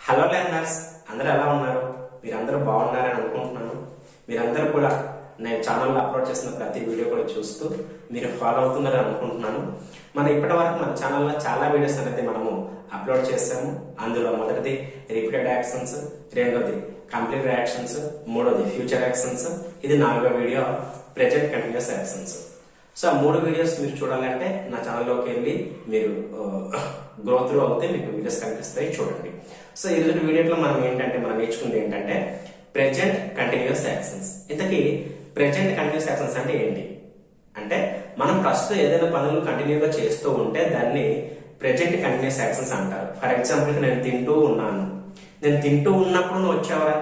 Hello learners, అందరూ ఎలా ఉన్నారు? మీరందరూ బాగున్నారని అనుకుంటున్నాను. మీరందరూ కూడా నేను ఛానల్లో అప్లోడ్ చేసిన ప్రతి వీడియో కూడా చూస్తూ మీరు ఫాలో అవుతున్నారని అనుకుంటున్నాను. ఇప్పటి వరకు మన ఛానల్లో చాలా వీడియోస్ అనేది మనము అప్లోడ్ చేసాము. అందులో మొదటిది రిపీటెడ్ యాక్షన్స్, రెండోది కంప్లీట్ యాక్షన్స్, మూడోది ఫ్యూచర్ యాక్షన్స్, ఇది నాలుగో video present continuous actions. So ఆ మూడు వీడియోస్ మీరు చూడాలంటే నా ఛానల్లోకి వెళ్ళి మీరు గ్రోత్ లో అవుతే మీకు వీడియోస్ కనిపిస్తాయి, చూడండి. సో ఈ రోజు వీడియోలో మనం నేర్చుకుంది ఏంటంటే ప్రెజెంట్ కంటిన్యూస్ యాక్షన్స్. ఇంతకీ ప్రెజెంట్ కంటిన్యూస్ యాక్షన్స్ అంటే ఏంటి అంటే, మనం ప్రస్తుతం ఏదైనా పనులు కంటిన్యూగా చేస్తూ ఉంటే దాన్ని ప్రెజెంట్ కంటిన్యూస్ యాక్షన్స్ అంటారు. ఫర్ ఎగ్జాంపుల్, నేను తింటూ ఉన్నాను. నేను తింటూ ఉన్నప్పుడు నువ్వు వచ్చావరా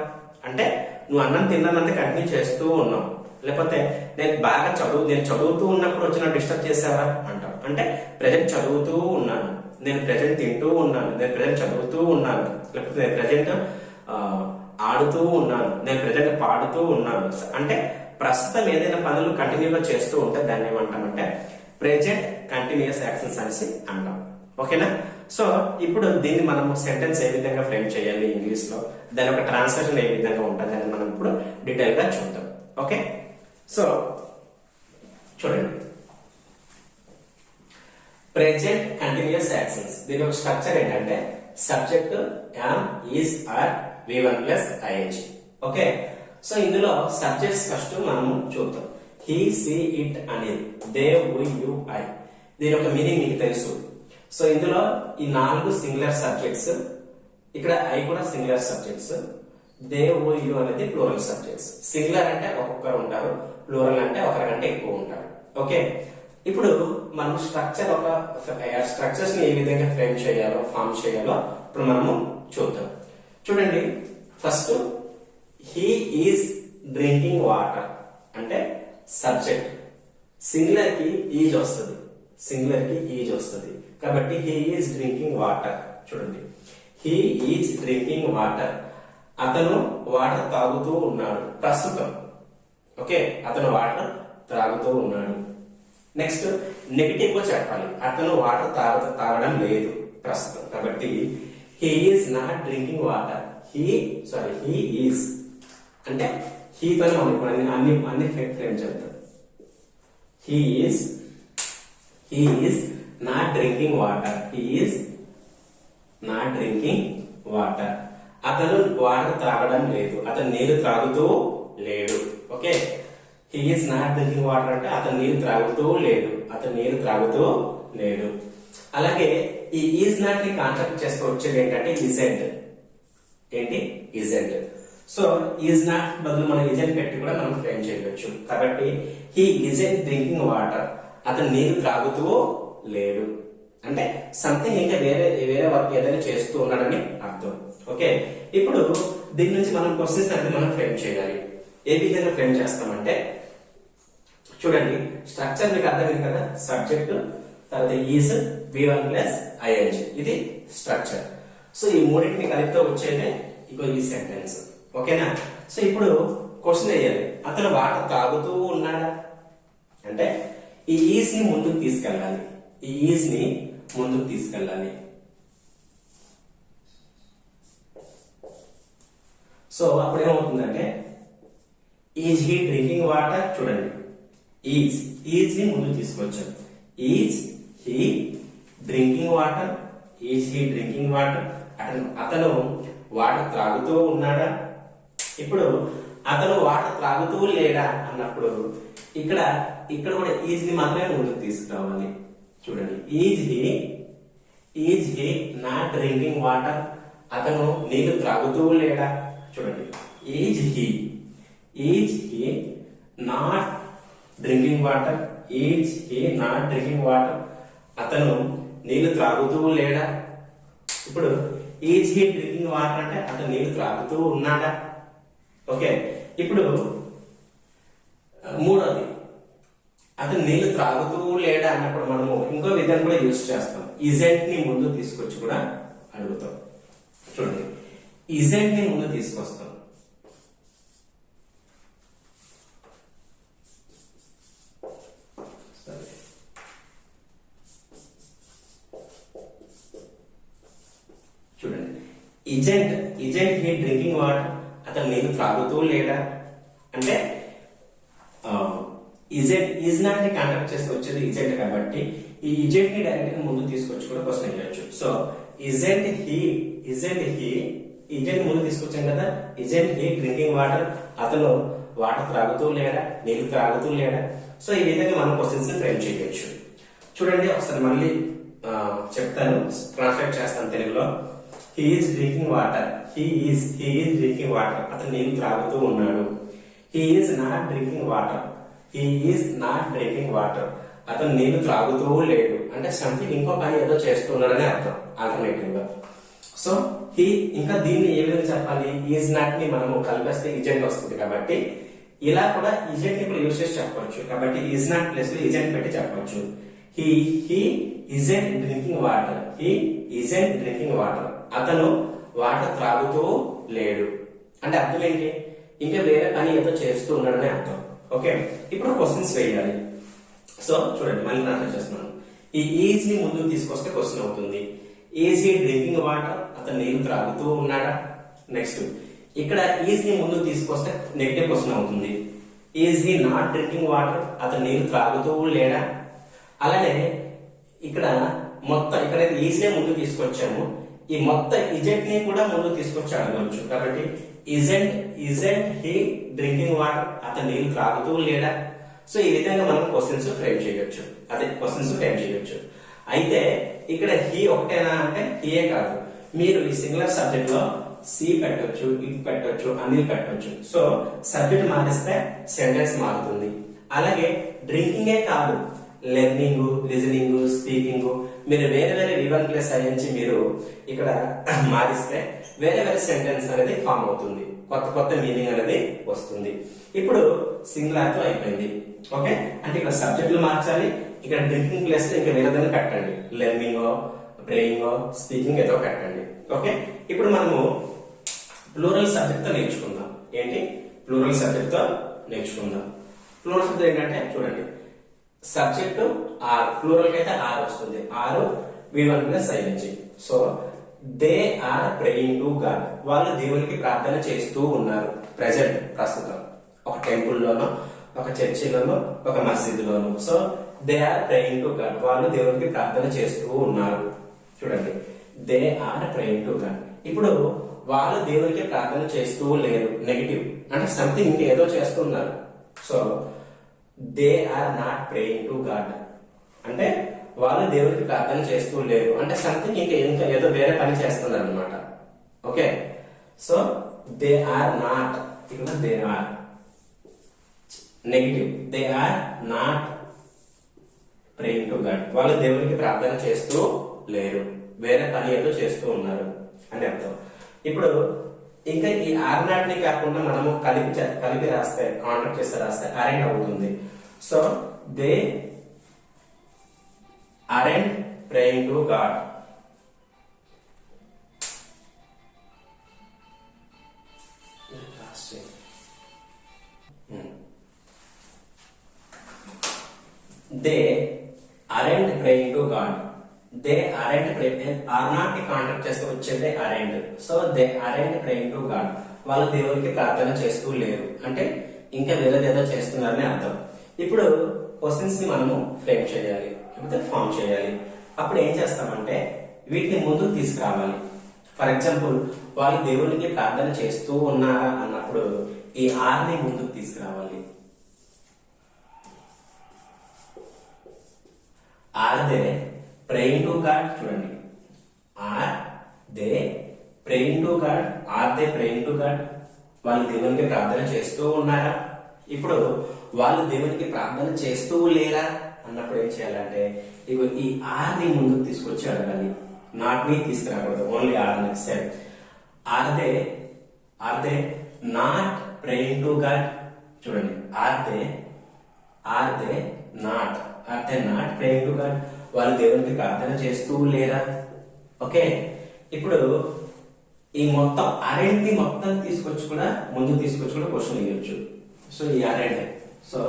అంటే, నువ్వు అన్నం తిన్నానంటే కంటిన్యూ చేస్తూ ఉన్నావు. లేకపోతే నేను చదువుతూ ఉన్నప్పుడు వచ్చిన డిస్టర్బ్ చేసావా అంటాం. అంటే ప్రెజెంట్ చదువుతూ ఉన్నాను, నేను ప్రెజెంట్ తింటూ ఉన్నాను, నేను ప్రెజెంట్ చదువుతూ ఉన్నాను, లేకపోతే నేను ప్రెజెంట్ ఆడుతూ ఉన్నాను, నేను ప్రెజెంట్ పాడుతూ ఉన్నాను. అంటే ప్రస్తుతం ఏదైనా పనులు కంటిన్యూగా చేస్తూ ఉంటే దాన్ని ఏమంటామంటే ప్రెజెంట్ కంటిన్యూస్ యాక్షన్స్ అనేసి అంటాం. ఓకేనా? సో ఇప్పుడు దీన్ని మనం సెంటెన్స్ ఏ విధంగా ఫ్రేమ్ చేయాలి ఇంగ్లీష్ లో, దాని యొక్క ట్రాన్స్లేషన్ ఏ విధంగా ఉంటుంది అని మనం ఇప్పుడు డీటెయిల్ గా చూద్దాం. ఓకే, సో చూడండి, ప్రెజెంట్ కంటిన్యూస్ యాక్షన్స్ దీని యొక్క స్ట్రక్చర్ ఏంటంటే subject am, is, are, V1 plus ING. Okay, so ఇందులో సబ్జెక్ట్స్ ఫస్ట్ మనము చూద్దాం. హీ, సీ, ఇట్ అనేది దే, వి, యు, ఐ. దీని యొక్క మీనింగ్ మీకు తెలుసు. సో ఇందులో ఈ 4 సింగులర్ సబ్జెక్ట్స్, ఇక్కడ ఐ కూడా singular subjects, they, we, you అనేది ప్లూరల్ సబ్జెక్ట్స్. సింగులర్ అంటే ఒక్కొక్కరు ఉంటారు, ప్లూరల్ అంటే ఒకరికంటే ఎక్కువ ఉంటారు. ఓకే, ఇప్పుడు మనం స్ట్రక్చర్స్ ని ఏ విధంగా ఫ్రేమ్ చేయాలో, ఫామ్ చేయాలో ఇప్పుడు మనము చూద్దాం. చూడండి, first he is drinking water అంటే సబ్జెక్ట్. సింగులర్ కి ఈజ్ వస్తుంది, కాబట్టి హీ ఈజ్ డ్రింకింగ్ వాటర్. చూడండి, హీ ఈజ్ డ్రింకింగ్ వాటర్. అతను వాటర్ తాగుతూ ఉన్నాడు ప్రస్తుతం. ఓకే, అతను వాటర్ తాగుతూ ఉన్నాడు. నెక్స్ట్ నెగిటివ్ గా చెప్పాలి, అతను వాటర్ తాగడం లేదు ప్రస్తుతం, కాబట్టి he is not drinking water. He is అంటే హీ పైన అన్ని ఫ్రేమ్ చెప్తాం. He is not drinking water. అతను వాటర్ త్రాగడం లేదు, అతను నీరు త్రాగుతూ లేడు. Okay, he is not drinking water అంటే అతను నీరు త్రాగుతూ లేడు. అలాగే ఈ ఈజ్ నాట్ ని కాన్సెప్ట్ చేస్తూ వచ్చేది ఏంటంటే ఇజెంట్. సో ఈజ్ నాట్ బదులు మనం ఇజెంట్ పెట్టి కూడా మనం ఫ్రేమ్ చేయవచ్చు. కాబట్టి హీ ఇజెంట్ డ్రింకింగ్ వాటర్, అతను నీరు త్రాగుతూ లేడు అంటే సంథింగ్ ఇంకా వేరే వర్క్ ఏదైనా చేస్తూ ఉన్నాడని అర్థం. ఓకే, ఇప్పుడు దీని నుంచి మనం క్వశ్చన్స్ అనేది మనం ఫ్రేమ్ చేయాలి. ఏ విధంగా ఫ్రేమ్ చేస్తామంటే, చూడండి, స్ట్రక్చర్ మీకు అర్థమైంది కదా. సబ్జెక్ట్, తర్వాత ఈజ్, V1 ప్లస్ ING, ఇది స్ట్రక్చర్. సో ఈ మూడింటిని కలిపితే వచ్చేదే ఇగో ఈ సెంటెన్స్. ఓకేనా? సో ఇప్పుడు క్వశ్చన్ వేయాలి, అతను వాటర్ తాగుతూ ఉన్నాడా అంటే ఈ ఈజ్ ని ముందుకు తీసుకెళ్ళాలి. సో అప్పుడు ఏమవుతుందంటే ఈజ్ హీ డ్రింకింగ్ వాటర్. చూడండి, ఈజ్ ని ముందు తీసుకొచ్చాం. Is he drinking water. అతను వాటర్ త్రాగుతూ ఉన్నాడా? ఇప్పుడు అతను వాటర్ త్రాగుతూ లేడా అన్నప్పుడు ఇక్కడ కూడా ఈజ్ ని మాత్రమే ముందుకు తీసుకురావాలి. చూడండి, is he not drinking water. అతను నీళ్లు త్రాగుతూ లేడా? చూడండి, is he not drinking water. అతను నీళ్లు త్రాగుతూ లేడా? ఇప్పుడు ఈజ్ హీ డ్రింకింగ్ వాటర్ అంటే అతను నీళ్లు త్రాగుతూ ఉన్నాడా? ఓకే, ఇప్పుడు మూడోది, అతను నీళ్లు త్రాగుతూ లేడా అన్నప్పుడు మనము ఇంకో విధానం కూడా యూజ్ చేస్తాం. ఇజెంట్ ని ముందు తీసుకొచ్చి కూడా అడుగుతాం. చూడండి, ఇజెంట్ ని ముందు తీసుకొస్తాం. చూడండి, isn't isn't he drinking water, అతను నీరు త్రాగుతూ లేడా అంటే ఇజెంట్ ఈజ్ నాట్ ని కాంటాక్ట్ చేసి వచ్చేది ఇజెంట్ కాబట్టి ఈ ఇజెంట్ ని డైరెక్ట్ గా ముందు తీసుకొచ్చి కూడా క్వశ్చన్ వేయచ్చు. సో ఇజెంట్ హీ ఇజెంట్ ముందు తీసుకొచ్చాం కదా, ఇజెంట్ హీ డ్రింకింగ్ వాటర్, అతను వాటర్ త్రాగుతూ లేడా, నీరు త్రాగుతూ లేడా. సో ఈ విధంగా మనం క్వశ్చన్స్ ని ఫ్రేమ్ చేయొచ్చు. చూడండి ఒకసారి మళ్ళీ చెప్తాను, ట్రాన్స్లేట్ చేస్తాను తెలుగులో. He is drinking water, he is drinking water, అతను నీరు త్రాగుతూ ఉన్నాడు. He is not drinking water, he is not drinking water, అతను నీరు త్రాగుతూ లేడు అంటే సంథింగ్ ఇంకో పని ఏదో చేస్తున్నాడని అర్థం ఆల్టర్నేటివ్ గా. సో హీ ఇంకా దీన్ని ఏ విధంగా చెప్పాలి, ఈజ్ నాట్ ని మనము కలిపేస్తే ఇజెంట్ వస్తుంది కాబట్టి ఇలా కూడా ఇజెంట్ ని యూజ్ చేసి చెప్పవచ్చు. కాబట్టి ఈజ్ నాట్ ప్లేస్ లో ఇజెంట్ పెట్టి చెప్పవచ్చు. He isn't drinking water, he isn't drinking water, అతను వాటర్ త్రాగుతూ లేడు అంటే అర్థం ఏంటి, ఇంకా వేరే పని ఏదో చేస్తూ ఉన్నాడని అర్థం. ఓకే, ఇప్పుడు క్వశ్చన్స్ వేయాలి. సో చూడండి మళ్ళీ ట్రాన్స్లేట్ చేస్తున్నాను. ఈ ఈజ్ ని ముందుకు తీసుకొస్తే క్వశ్చన్ అవుతుంది. ఈజ్ హీ డ్రింకింగ్ వాటర్, అతను నీరు త్రాగుతూ ఉన్నాడా. నెక్స్ట్ ఇక్కడ ఈజ్ ని ముందుకు తీసుకొస్తే నెగటివ్ క్వశ్చన్ అవుతుంది. Is he not drinking water, అతను నీరు త్రాగుతూ లేడా. అలానే ఇక్కడ మొత్తం ఇక్కడైతే ఈజ్ నే ముందుకు తీసుకొచ్చాము, ఈ మొత్తం ఇజెంట్ ని కూడా ముందుకు తీసుకొచ్చి అడగవచ్చు. కాబట్టి ఇజెంట్ హీ డ్రింకింగ్ వాటర్, అతను నీరు త్రాగుతూ లేడా. సో ఈ విధంగా మనం క్వశ్చన్స్ ఫ్రేమ్ చేయొచ్చు, అయితే ఇక్కడ హీ ఒకటేనా అంటే హీయే కాదు, మీరు ఈ సింగులర్ సబ్జెక్ట్ లో సి పెట్టొచ్చు, ఇట్ పెట్టొచ్చు, అనిల్ పెట్టొచ్చు. సో సబ్జెక్ట్ మారిస్తే సెంటెన్స్ మారుతుంది. అలాగే డ్రింకింగే కాదు, లెర్నింగ్, లిజనింగ్, స్పీకింగ్, మీరు వేరే వేరే V1 ప్లస్ అయ్యించి మీరు ఇక్కడ మారిస్తే వేరే వేరే సెంటెన్స్ అనేది ఫామ్ అవుతుంది, కొత్త మీనింగ్ అనేది వస్తుంది. ఇప్పుడు సింగులర్ తో అయిపోయింది. ఓకే, అంటే ఇక్కడ సబ్జెక్టులు మార్చాలి, ఇక్కడ డ్రింకింగ్ ప్లేస్ లో ఇంకా వేరేదని పెట్టండి, లెర్నింగ్, ప్రేయింగ్, స్పీకింగ్ ఏదో పెట్టండి. ఓకే, ఇప్పుడు మనము ప్లూరల్ సబ్జెక్ట్ తో నేర్చుకుందాం. ఏంటి ప్లూరల్ సబ్జెక్ట్ తో నేర్చుకుందాం. ప్లూరల్ సబ్జెక్ట్ ఏంటంటే చూడండి, సబ్జెక్ట్ ఆర్, ప్లూరల్ కి అయితే ఆర్ వస్తుంది, are V1 plus ING. So they are praying to God, వాళ్ళు దేవునికి ప్రార్థన చేస్తూ ఉన్నారు. ప్రెసెంట్ ప్రస్తుతం ఒక టెంపుల్ లోనో, ఒక చర్చిలోనో, ఒక మసీదులోనో. So they are praying to God, వాళ్ళు దేవునికి ప్రార్థన చేస్తూ ఉన్నారు. చూడండి they are praying to God. ఇప్పుడు వాళ్ళు దేవునికి ప్రార్థన చేస్తూ లేరు, నెగిటివ్ అంటే సంథింగ్ ఇంకేదో చేస్తున్నారు. So they are not praying to God అంటే వాళ్ళు దేవుడికి ప్రార్థన చేస్తూ లేరు అంటే సంథింగ్ ఇంకా ఏదో వేరే పని చేస్తున్నారు అనమాట. Okay, so they are not, ఇక్కడ they are negative, they are not praying to God, వాళ్ళు దేవుడికి ప్రార్థన చేస్తూ లేరు, వేరే పని ఏదో చేస్తూ ఉన్నారు అని అర్థం. ఇప్పుడు ఇంకా ఈ ఆర్ నాట్ ని కాకుండా మనము కలిపి రాస్తే, కాంటాక్ట్ చేస్తే రాస్తే అరెంట్ అవుతుంది. So they aren't praying to God. They aren't praying to God. They aren't praying. Are not ని కాంటాక్ట్ చేస్తే వచ్చేదే aren't. So they aren't praying to God. వాళ్ళు దేవునికి ప్రార్థన చేస్తూ లేరు అంటే ఇంకా వేరేదేదో చేస్తున్నారని అర్థం. ఇప్పుడు క్వశ్చన్స్ ని మనము ఫ్రేమ్ చేయాలి, ఫామ్ చేయాలి. అప్పుడు ఏం చేస్తామంటే వీటిని ముందుకు తీసుకురావాలి. ఫర్ ఎగ్జాంపుల్ వాళ్ళు దేవునికి ప్రార్థన చేస్తూ ఉన్నారా అన్నప్పుడు ఈ ఆర్ ని ముందుకు తీసుకురావాలి. Are they praying to God, చూడండి are they praying to God, are they praying to God, వాళ్ళు దేవునికి ప్రార్థన చేస్తూ ఉన్నారా. ఇప్పుడు వాళ్ళు దేవునికి ప్రార్థన చేస్తూ లేరా అన్నప్పుడు ఏం చేయాలంటే ఇగో ఈ ఆర్ ని ముందుకు తీసుకొచ్చి అడగాలి, నాట్ ని తీసుకురాకూడదు, ఓన్లీ ఆర్ ని. సరే, are they not praying to God, చూడండి are they not praying to God, వాళ్ళు దేవునికి ప్రార్థన చేస్తూ లేరా. ఓకే, ఇప్పుడు ఈ మొత్తం అరెంట్ ని మొత్తం తీసుకొచ్చి కూడా ముందుకు తీసుకొచ్చి కూడా క్వశ్చన్ ఇవ్వచ్చు. సో ఈ aren't, so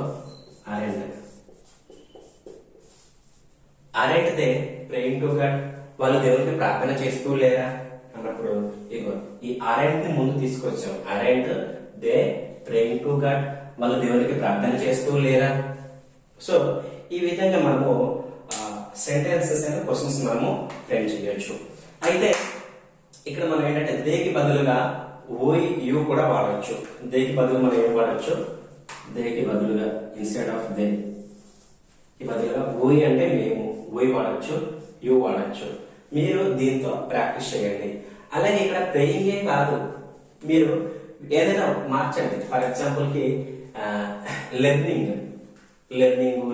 aren't they praying to God, వాళ్ళు దేవునికి ప్రార్థన చేస్తూ లేరా అంటున్నప్పుడు ఇగో ఈ అరెంట్ ని ముందు తీసుకొచ్చాం. Aren't they praying to God, వాళ్ళు దేవునికి ప్రార్థన చేస్తూ లేరా? సో ఈ విధంగా మనము సెంటెన్సెస్ అండ్ క్వశ్చన్స్ మనము ఫ్రేమ్ చేయొచ్చు. అయితే ఇక్కడ మనం ఏంటంటే దేకి బదులుగా ఓయ్ యూ కూడా వాడచ్చు. దేకి బదులు మనం ఏం వాడచ్చు? దేకి బదులుగా ఇన్స్టెడ్ ఆఫ్ దే కి బదులుగా ఓయ్ అంటే మేము, ఓయ్ వాడచ్చు, యూ వాడచ్చు. మీరు దీంతో ప్రాక్టీస్ చేయండి. అలాగే ఇక్కడ ప్రేయింగే కాదు, మీరు ఏదైనా మార్చండి. ఫర్ ఎగ్జాంపుల్ కి లెర్నింగ్,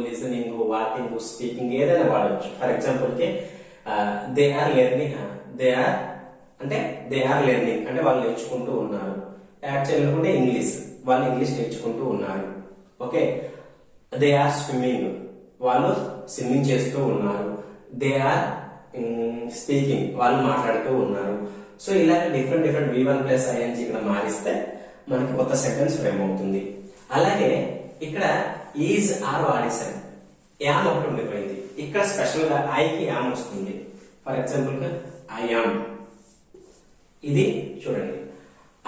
లిసనింగ్, వాకింగ్, స్పీకింగ్ ఏదైనా వాడచ్చు. ఫర్ ఎగ్జాంపుల్ కి they are learning, they are learning అంటే వాళ్ళు నేర్చుకుంటూ ఉన్నారు. యాడ్ చేయాలనుకుంటే ఇంగ్లీష్, వాళ్ళు ఇంగ్లీష్ నేర్చుకుంటూ ఉన్నారు. ఓకే, దే ఆర్ స్విమ్మింగ్, వాళ్ళు స్విమ్మింగ్ చేస్తూ ఉన్నారు. దే ఆర్ స్పీకింగ్, వాళ్ళు మాట్లాడుతూ ఉన్నారు. సో ఇలా డిఫరెంట్ V1 ప్లస్ ING ఇక్కడ మారిస్తే మనకి కొత్త సెంటెన్స్ ఫ్రేమ్ అవుతుంది. అలాగే ఇక్కడ ఈజ్ ఆర్ వాడేసాను, యామ్ ఒకటి ఉండిపోయింది. ఇక్కడ స్పెషల్ గా ఐకి యామ్ వస్తుంది. ఫర్ ఎగ్జాంపుల్ గా ఐ యామ్, ఇది చూడండి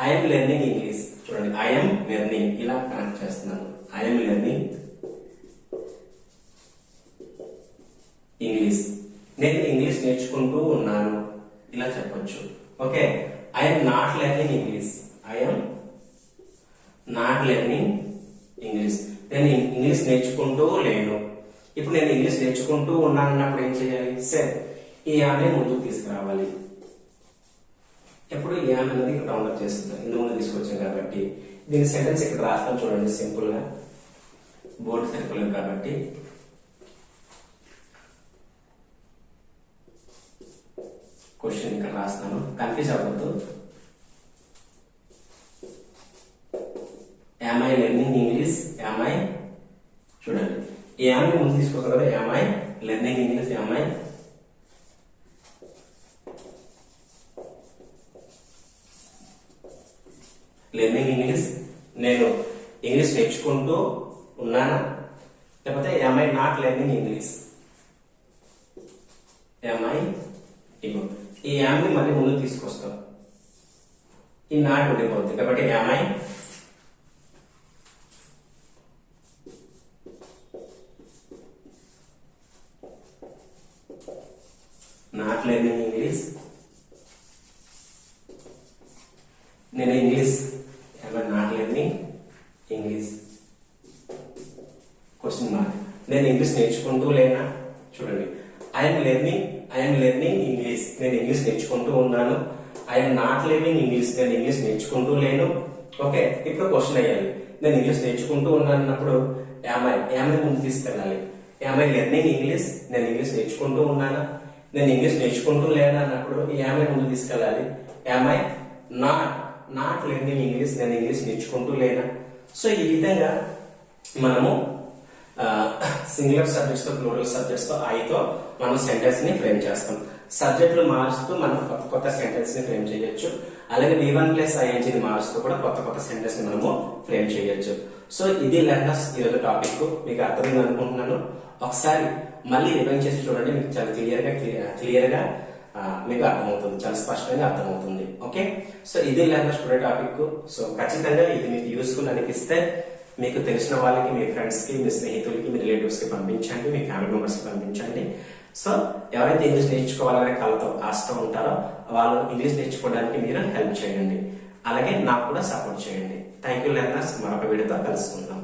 ఐఎమ్ లెర్నింగ్ ఇంగ్లీష్. చూడండి ఐఎమ్ లెర్నింగ్ ఇలా కనెక్ట్ చేస్తున్నాను. ఐఎమ్ లెర్నింగ్ ఇంగ్లీష్, నేను ఇంగ్లీష్ నేర్చుకుంటూ ఉన్నాను ఇలా చెప్పొచ్చు. Okay, I'm not learning English, I'm not learning English, నేను ఇంగ్లీష్ నేర్చుకుంటూ లేను. ఇప్పుడు నేను ఇంగ్లీష్ నేర్చుకుంటూ ఉన్నాను అన్నప్పుడు ఏం చేయాలి? సరే, ఈ యామ్ని ముందుకు తీసుకురావాలి. ఎప్పుడు ఈ యామ్ అనేది ఇక్కడ డౌన్లోడ్ చేస్తుంటాం, ఇందు ముందు తీసుకొచ్చాం కాబట్టి దీని సెంటెన్స్ ఇక్కడ రాస్తాను. చూడండి సింపుల్ గా, బోర్డు సర్కులర్ కాబట్టి క్వశ్చన్ ఇక్కడ రాస్తాను, కన్ఫ్యూజ్ అవ్వద్దు. Am I learning English, am I, చూడండి ఈ యామ్ ని ముందు తీసుకొస్తాం కదా, am I learning English, am I learning English, నేను ఇంగ్లీష్ నేర్చుకుంటూ ఉన్నానా? లేకపోతే am I not learning English, am I, ఇగో ఈ యామ్ ని మళ్ళీ ముందు తీసుకొస్తాం, ఈ నాట్ ఉండిపోతుంది కాబట్టి am I not learning English, నేను English not learning English question mark, నేను ఇంగ్లీష్ నేర్చుకుంటూ లేనా? చూడండి ఐఎమ్ లెర్నింగ్ ఇంగ్లీష్, నేను ఇంగ్లీష్ నేర్చుకుంటూ ఉన్నాను. ఐఎమ్ నాట్ లెర్నింగ్ ఇంగ్లీష్, నేను ఇంగ్లీష్ నేర్చుకుంటూ లేను. ఓకే, ఇప్పుడు క్వశ్చన్ అయ్యాలి, నేను ఇంగ్లీష్ నేర్చుకుంటూ ఉన్నాను అన్నప్పుడు యామ్ ముందు తీసుకెళ్ళాలి. యామ్ ఐ లెర్నింగ్ ఇంగ్లీష్, నేను ఇంగ్లీష్ నేర్చుకుంటూ ఉన్నానా? నేను ఇంగ్లీష్ నేర్చుకుంటూ లేనా అన్నప్పుడు ఈ యామ్ ముందు తీసుకెళ్ళాలి. Yam I not learning English, నేను ఇంగ్లీష్ నేర్చుకుంటూ లేనా? సో ఈ విధంగా మనము సింగులర్ సబ్జెక్ట్స్ తో, ప్లూరల్ సబ్జెక్ట్స్ తో, ఐతో మనం సెంటెన్స్ ని ఫ్రేమ్ చేస్తాం. సబ్జెక్టులు మారుస్తూ మనం కొత్త సెంటెన్స్ ని ఫ్రేమ్ చేయొచ్చు. అలాగే V1 ప్లస్ ING ని మారుస్తూ కూడా కొత్త సెంటెన్స్ ని మనము ఫ్రేమ్ చేయొచ్చు. సో ఇది లెర్నర్స్ ఈరోజు టాపిక్ మీకు అర్థమైంది అనుకుంటున్నాను. ఒకసారి మళ్ళీ రివైండ్ చేసి చూడండి, మీకు చాలా క్లియర్ గా మీకు అర్థమవుతుంది, చాలా స్పష్టంగా అర్థమవుతుంది. ఓకే, సో ఇది లెర్నర్స్ టుడే టాపిక్. సో ఖచ్చితంగా ఇది మీకు యూస్ఫుల్ అనిపిస్తే మీకు తెలిసిన వాళ్ళకి, మీ ఫ్రెండ్స్ కి, మీ స్నేహితులకి, మీ రిలేటివ్స్ కి పంపించండి, మీ ఫ్యామిలీ మెంబర్స్ కి పంపించండి. సో ఎవరైతే ఇంగ్లీష్ నేర్చుకోవాలనే కళతో ఆశతో ఉంటారో వాళ్ళు ఇంగ్లీష్ నేర్చుకోవడానికి మీరు హెల్ప్ చేయండి. అలాగే నాకు కూడా సపోర్ట్ చేయండి. థ్యాంక్ యూ లెర్నర్స్, మరొక వీడియోతో కలుసుకుందాం.